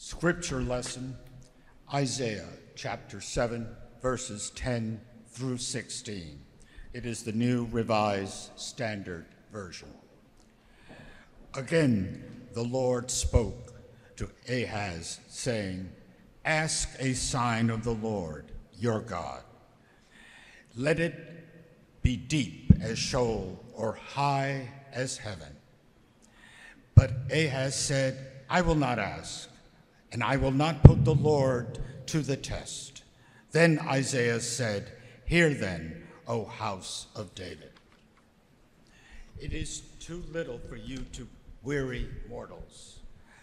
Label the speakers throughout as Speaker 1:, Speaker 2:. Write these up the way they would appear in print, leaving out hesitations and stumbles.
Speaker 1: Scripture lesson, Isaiah chapter 7, verses 10 through 16. It is the New Revised Standard Version. Again, the Lord spoke to Ahaz, saying, "Ask a sign of the Lord, your God. Let it be deep as Sheol or high as heaven." But Ahaz said, "I will not ask, and I will not put the Lord to the test." Then Isaiah said, "Hear then, O house of David. It is too little for you to weary mortals,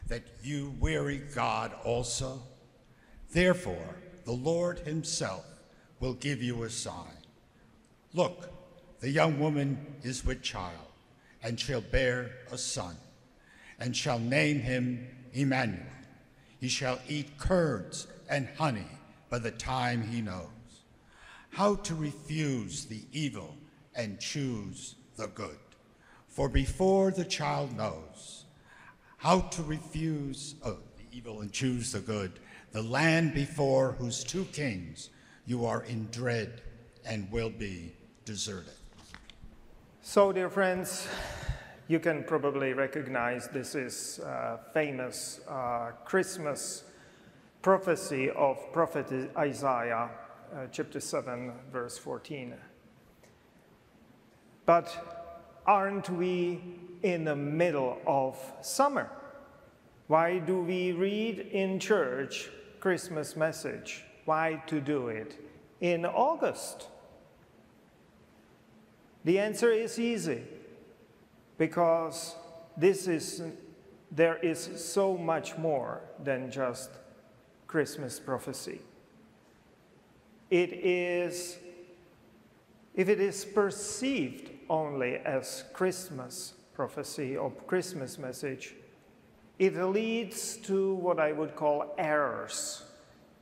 Speaker 1: that you weary God also. Therefore, the Lord himself will give you a sign. Look, the young woman is with child, and shall bear a son, and shall name him Emmanuel. He shall eat curds and honey by the time he knows how to refuse the evil and choose the good. For before the child knows how to refuse the evil and choose the good, the land before whose two kings you are in dread and will be deserted."
Speaker 2: So, dear friends, you can probably recognize this is a famous Christmas prophecy of prophet Isaiah, chapter 7, verse 14. But aren't we in the middle of summer? Why do we read in church Christmas message? Why to do it in August? The answer is easy. Because there is so much more than just Christmas prophecy. If it is perceived only as Christmas prophecy or Christmas message, it leads to what I would call errors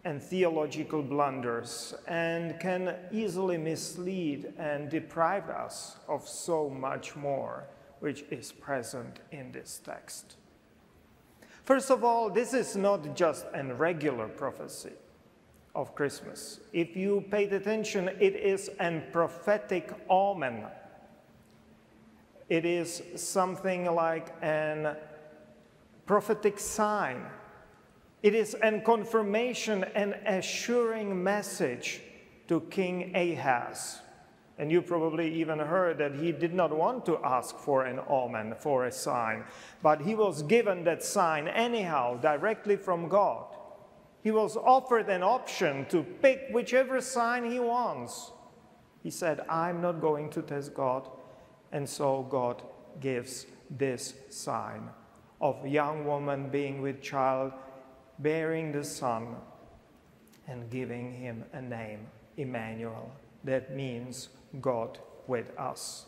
Speaker 2: and theological blunders, and can easily mislead and deprive us of so much more which is present in this text. First of all, this is not just a regular prophecy of Christmas. If you paid attention, it is a prophetic omen. It is something like a prophetic sign. It is a confirmation and assuring message to King Ahaz. And you probably even heard that he did not want to ask for an omen, for a sign, but he was given that sign anyhow, directly from God. He was offered an option to pick whichever sign he wants. He said, "I'm not going to test God," and so God gives this sign of a young woman being with child, bearing the son, and giving him a name, Emmanuel. That means God with us.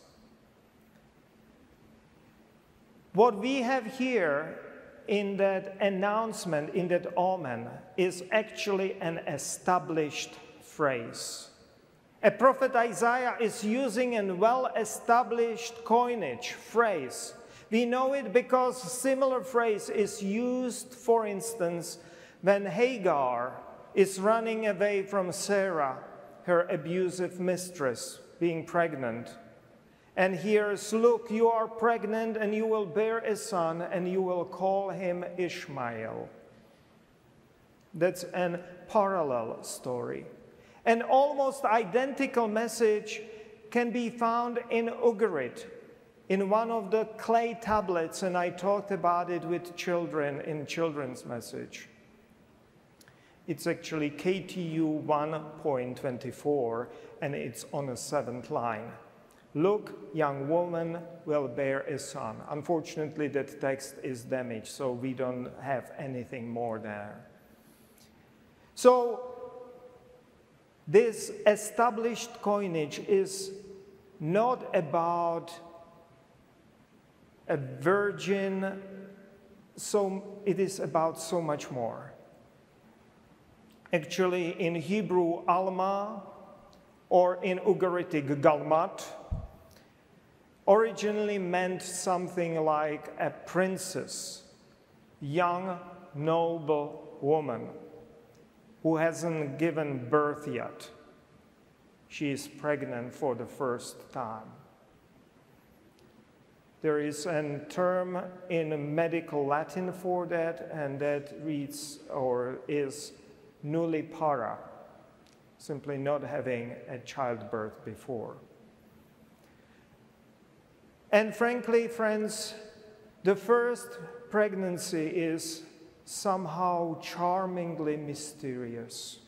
Speaker 2: What we have here in that announcement, in that omen, is actually an established phrase. A prophet Isaiah is using a well-established coinage phrase. We know it because a similar phrase is used, for instance, when Hagar is running away from Sarah, her abusive mistress, being pregnant, and hears, "Look, you are pregnant and you will bear a son and you will call him Ishmael." That's a parallel story. An almost identical message can be found in Ugarit, in one of the clay tablets, and I talked about it with children in children's message. It's actually KTU 1.24, and it's on the 7th line. "Look, young woman will bear a son." Unfortunately, that text is damaged, so we don't have anything more there. So, this established coinage is not about a virgin, so it is about so much more. Actually, in Hebrew, Alma, or in Ugaritic, Galmat, originally meant something like a princess, young noble woman who hasn't given birth yet. She is pregnant for the first time. There is a term in medical Latin for that, and that reads or is nullipara, simply not having a childbirth before. And frankly, friends, the first pregnancy is somehow charmingly mysterious.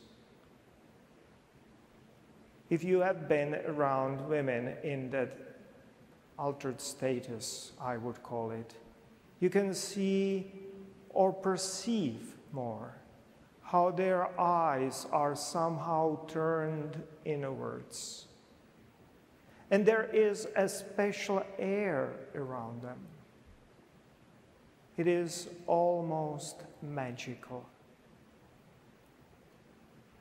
Speaker 2: If you have been around women in that altered status, I would call it, you can see or perceive more how their eyes are somehow turned inwards. And there is a special air around them. It is almost magical.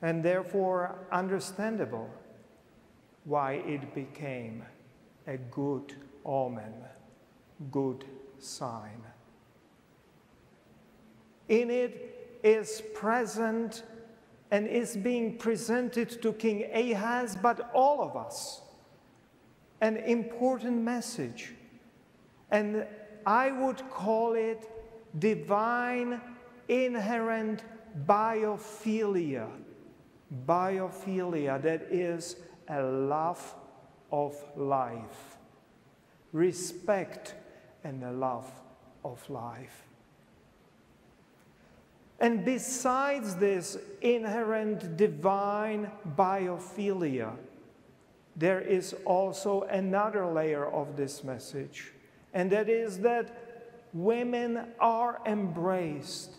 Speaker 2: And therefore understandable why it became a good omen, good sign. In it is present and is being presented to King Ahaz, but all of us, an important message. And I would call it divine inherent biophilia. Biophilia, that is a love of life, respect and a love of life. And besides this inherent divine biophilia, there is also another layer of this message, and that is that women are embraced,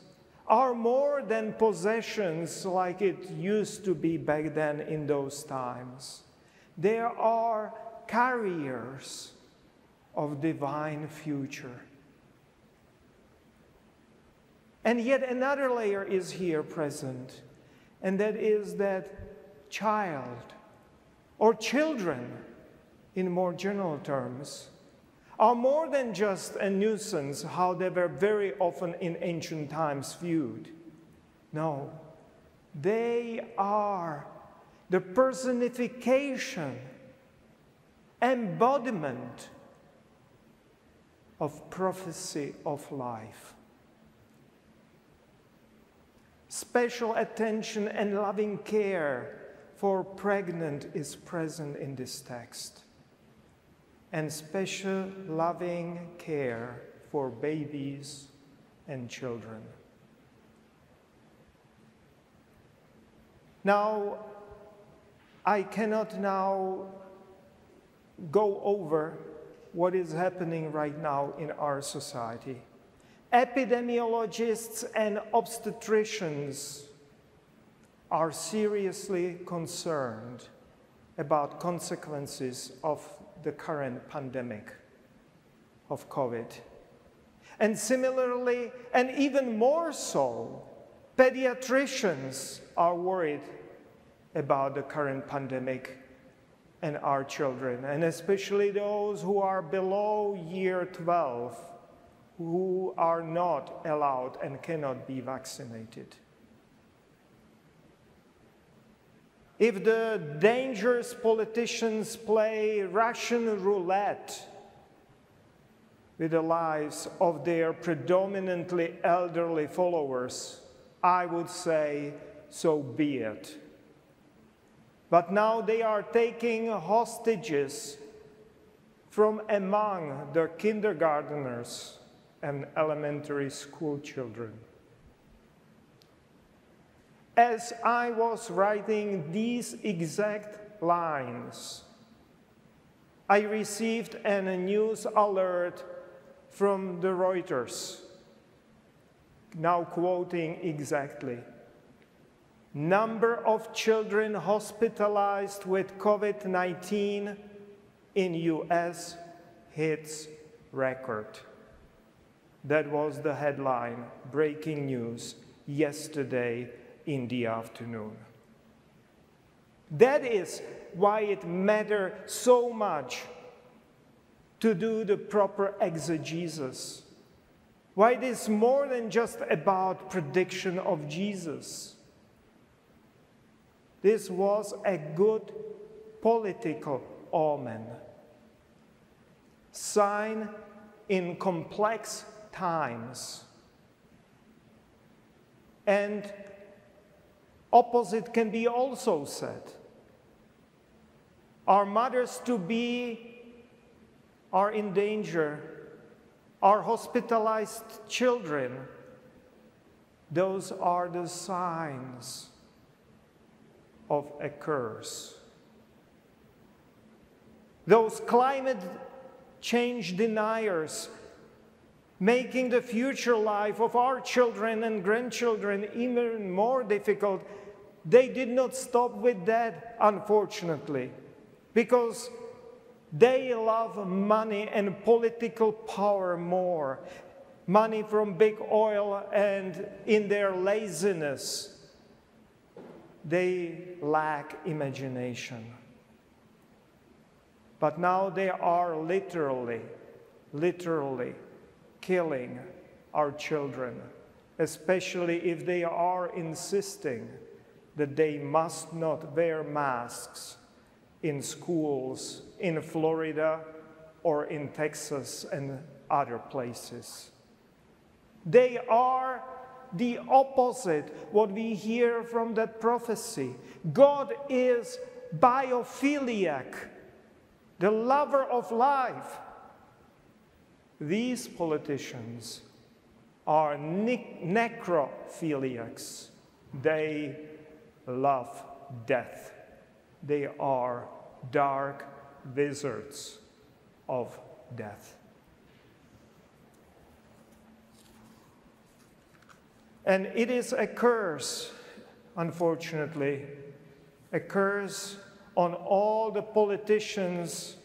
Speaker 2: are more than possessions like it used to be back then in those times. They are carriers of divine future. And yet another layer is here present, and that is that child, or children in more general terms, are more than just a nuisance, how they were very often in ancient times viewed. No, they are the personification, embodiment of prophecy of life. Special attention and loving care for pregnant is present in this text, and special loving care for babies and children. Now, I cannot now go over what is happening right now in our society. Epidemiologists and obstetricians are seriously concerned about consequences of the current pandemic of COVID. And similarly, and even more so, pediatricians are worried about the current pandemic and our children, and especially those who are below year 12, who are not allowed and cannot be vaccinated. If the dangerous politicians play Russian roulette with the lives of their predominantly elderly followers, I would say, so be it. But now they are taking hostages from among the kindergarteners and elementary school children. As I was writing these exact lines, I received a news alert from the Reuters, now quoting exactly. Number of children hospitalized with COVID-19 in US hits record. That was the headline, breaking news, yesterday in the afternoon. That is why it matters so much to do the proper exegesis Why it is more than just about prediction of Jesus. This was a good political omen, sign in complex times. And opposite can be also said. Our mothers-to-be are in danger. Our hospitalized children, those are the signs of a curse. Those climate change deniers, making the future life of our children and grandchildren even more difficult, they did not stop with that, unfortunately, because they love money and political power more. Money from big oil, and in their laziness, they lack imagination. But now they are literally killing our children, especially if they are insisting that they must not wear masks in schools in Florida or in Texas and other places. They are the opposite what we hear from that prophecy. God is biophiliac, the lover of life. These politicians are necrophiliacs. They love death. They are dark wizards of death. And it is a curse, unfortunately, a curse on all the politicians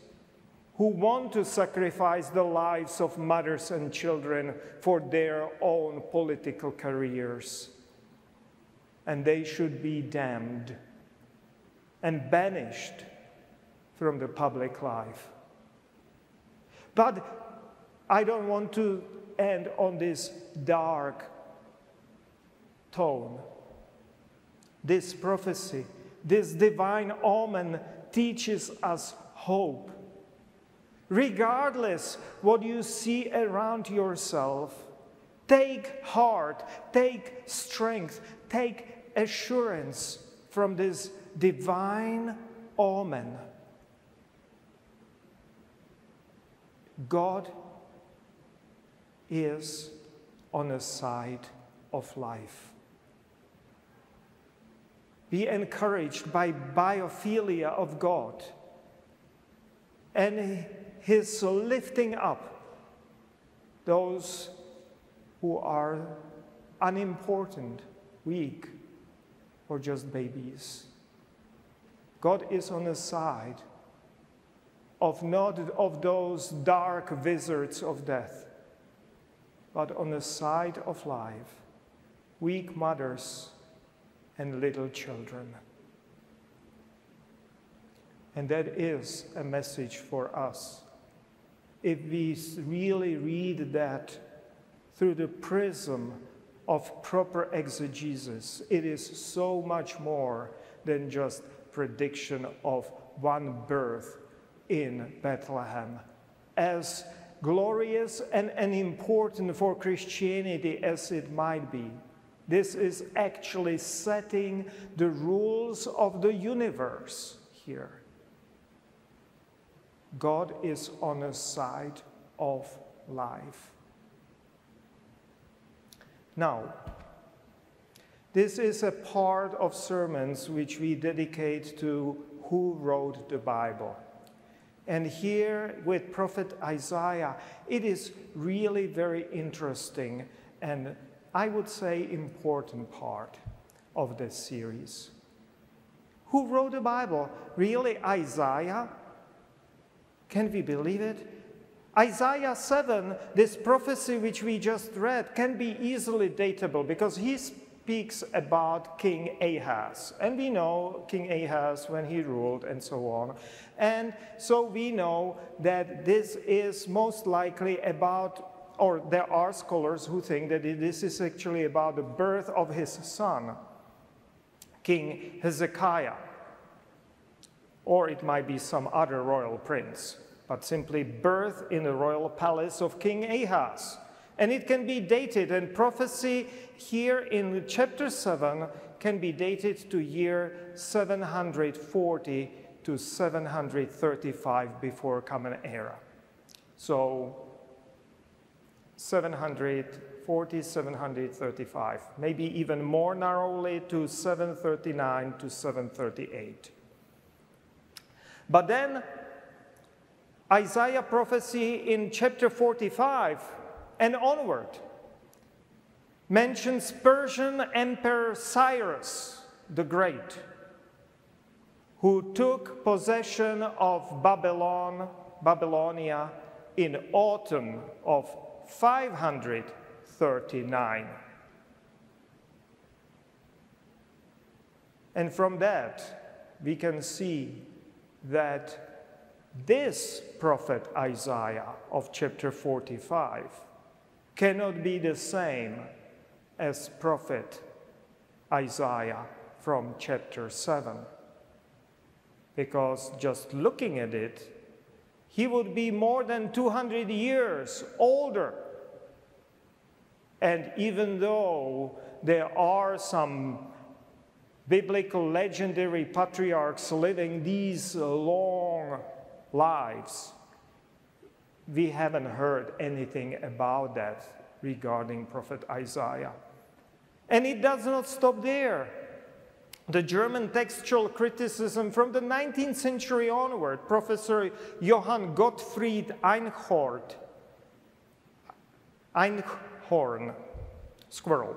Speaker 2: who want to sacrifice the lives of mothers and children for their own political careers. And they should be damned and banished from the public life. But I don't want to end on this dark tone. This prophecy, this divine omen teaches us hope. Regardless what you see around yourself, take heart, take strength, take assurance from this divine omen. God is on the side of life. Be encouraged by biophilia of God and his lifting up those who are unimportant, weak, or just babies. God is on the side of not of those dark wizards of death, but on the side of life, weak mothers and little children. And that is a message for us. If we really read that through the prism of proper exegesis, it is so much more than just prediction of one birth in Bethlehem. As glorious and important for Christianity as it might be, this is actually setting the rules of the universe here. God is on the side of life. Now, this is a part of sermons which we dedicate to who wrote the Bible. And here with Prophet Isaiah, it is really very interesting and I would say important part of this series. Who wrote the Bible? Really, Isaiah? Can we believe it? Isaiah 7, this prophecy which we just read, can be easily datable because he speaks about King Ahaz. And we know King Ahaz when he ruled and so on. And so we know that this is most likely about or there are scholars who think that this is actually about the birth of his son, King Hezekiah. Or it might be some other royal prince, but simply birth in the royal palace of King Ahaz. And it can be dated, and prophecy here in chapter 7 can be dated to year 740 to 735 before Common Era. So 740, 735, maybe even more narrowly to 739 to 738. But then Isaiah prophecy in chapter 45 and onward mentions Persian Emperor Cyrus the Great, who took possession of Babylonia in autumn of 539. And from that, we can see that this prophet Isaiah of chapter 45 cannot be the same as prophet Isaiah from chapter 7. Because just looking at it, he would be more than 200 years older. And even though there are some biblical legendary patriarchs living these long lives, we haven't heard anything about that regarding prophet Isaiah. And it does not stop there. The German textual criticism from the 19th century onward, Professor Johann Gottfried Einhorn, squirrel,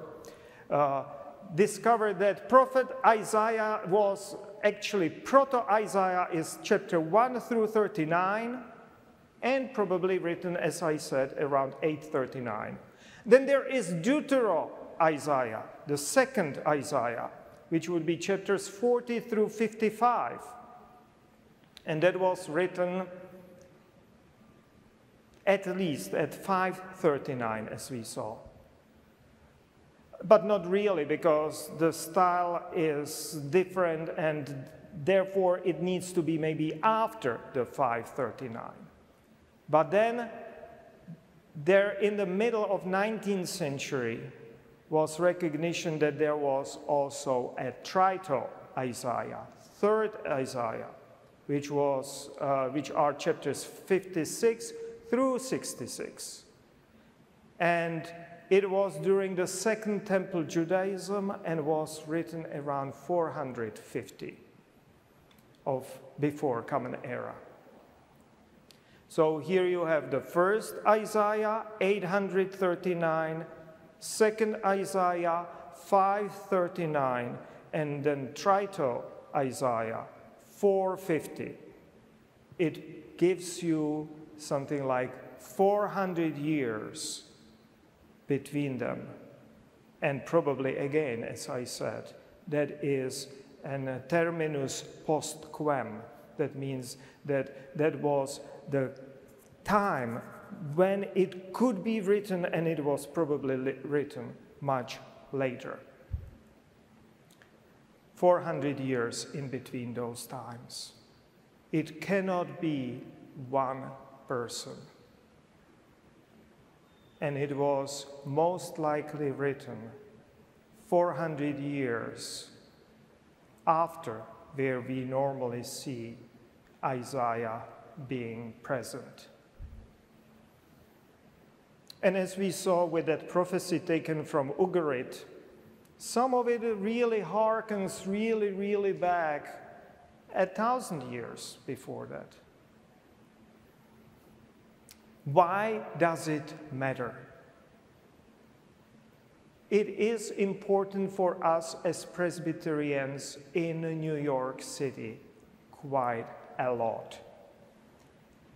Speaker 2: discovered that prophet Isaiah was actually, proto-Isaiah is chapter 1 through 39, and probably written, as I said, around 839. Then there is Deutero-Isaiah, the second Isaiah, which would be chapters 40 through 55. And that was written at least at 539, as we saw. But not really, because the style is different, and therefore it needs to be maybe after the 539. But then, there in the middle of 19th century was recognition that there was also a Trito-Isaiah, third Isaiah, which are chapters 56 through 66. And it was during the Second Temple Judaism and was written around 450 before Common Era. So here you have the first Isaiah, 839, second Isaiah, 539, and then Trito Isaiah, 450. It gives you something like 400 years between them. And probably, again, as I said, that is an terminus post quem. That means that that was the time when it could be written, and it was probably written much later. 400 years in between those times. It cannot be one person. And it was most likely written 400 years after where we normally see Isaiah being present. And as we saw with that prophecy taken from Ugarit, some of it really harkens really back 1,000 years before that. Why does it matter? It is important for us as Presbyterians in New York City quite a lot.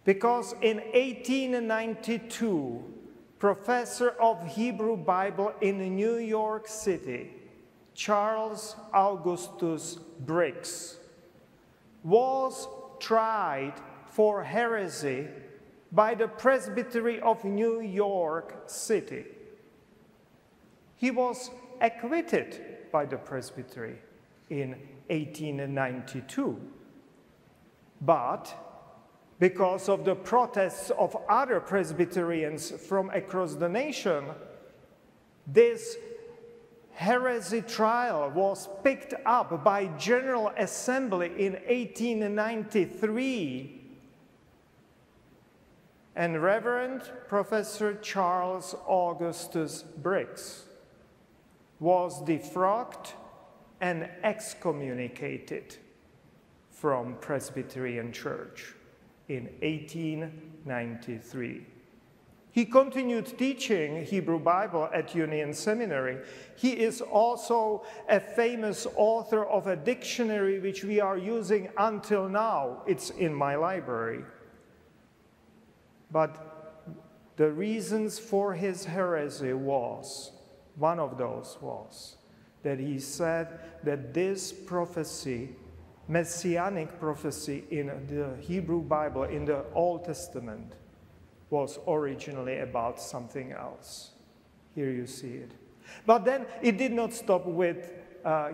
Speaker 2: Because in 1892, professor of Hebrew Bible in New York City, Charles Augustus Briggs, was tried for heresy by the Presbytery of New York City. He was acquitted by the Presbytery in 1892. But because of the protests of other Presbyterians from across the nation, this heresy trial was picked up by General Assembly in 1893, and Reverend Professor Charles Augustus Briggs was defrocked and excommunicated from Presbyterian Church in 1893. He continued teaching Hebrew Bible at Union Seminary. He is also a famous author of a dictionary which we are using until now. It's in my library. But the reasons for his heresy one of those was that he said that this prophecy, messianic prophecy in the Hebrew Bible, in the Old Testament, was originally about something else. Here you see it. But then it did not stop with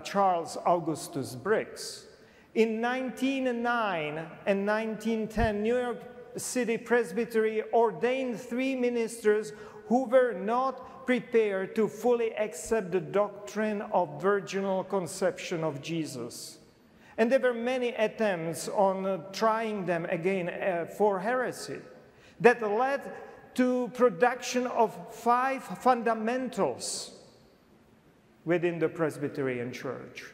Speaker 2: Charles Augustus Briggs. In 1909 and 1910, New York City Presbytery ordained 3 ministers who were not prepared to fully accept the doctrine of virginal conception of Jesus. And there were many attempts on trying them again for heresy that led to production of 5 fundamentals within the Presbyterian Church.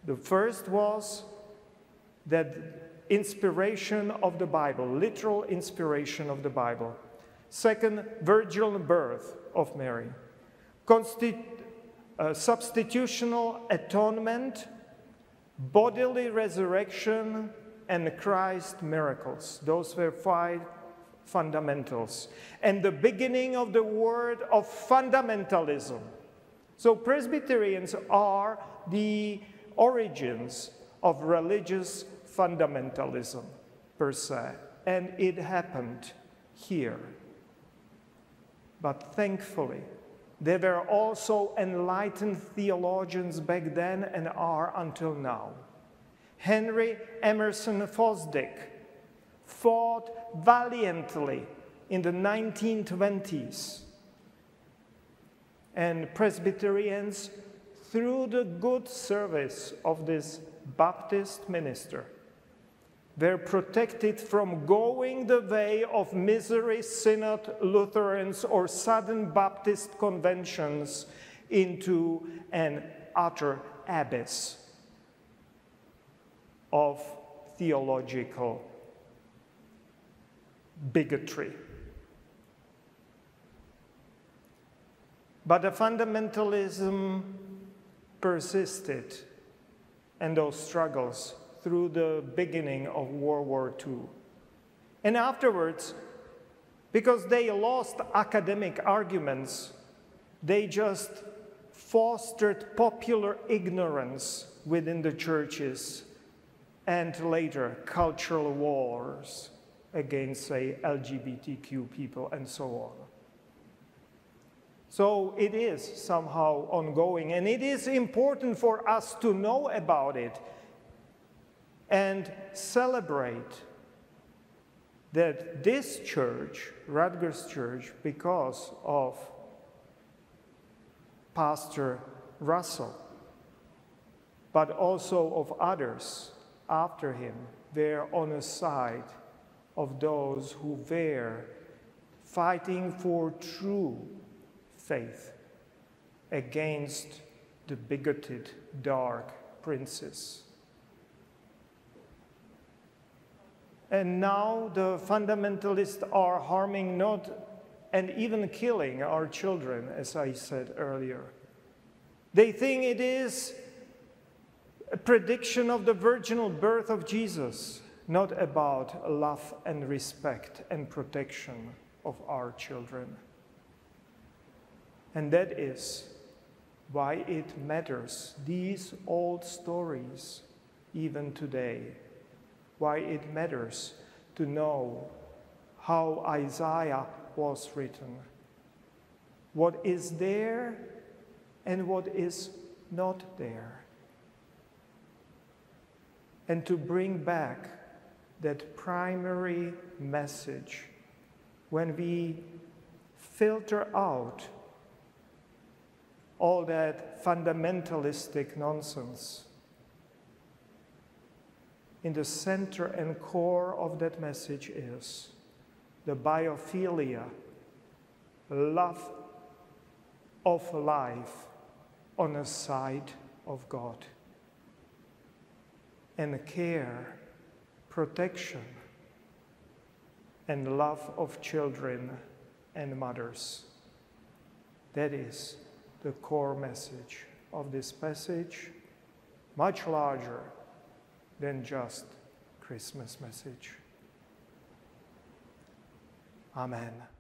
Speaker 2: The first was that inspiration of the Bible, literal inspiration of the Bible. Second, virginal birth of Mary. Substitutional atonement, bodily resurrection, and Christ miracles. Those were 5 fundamentals. And the beginning of the word of fundamentalism. So Presbyterians are the origins of religious fundamentalism per se. And it happened here. But thankfully, there were also enlightened theologians back then and are until now. Henry Emerson Fosdick fought valiantly in the 1920s. And Presbyterians, through the good service of this Baptist minister, were protected from going the way of Missouri Synod Lutherans or Southern Baptist conventions into an utter abyss of theological bigotry. But the fundamentalism persisted and those struggles through the beginning of World War II. And afterwards, because they lost academic arguments, they just fostered popular ignorance within the churches and later cultural wars against, say, LGBTQ people and so on. So it is somehow ongoing, and it is important for us to know about it and celebrate that this church, Rutgers Church, because of Pastor Russell, but also of others after him, were on the side of those who were fighting for true faith against the bigoted dark princes. And now the fundamentalists are harming not and even killing our children, as I said earlier. They think it is a prediction of the virginal birth of Jesus, not about love and respect and protection of our children. And that is why it matters, these old stories, even today. why it matters to know how Isaiah was written, what is there and what is not there, and to bring back that primary message when we filter out all that fundamentalistic nonsense. In the center and core of that message is the biophilia, love of life on the side of God, and care, protection, and love of children and mothers. That is the core message of this passage, much larger than just Christmas message. Amen.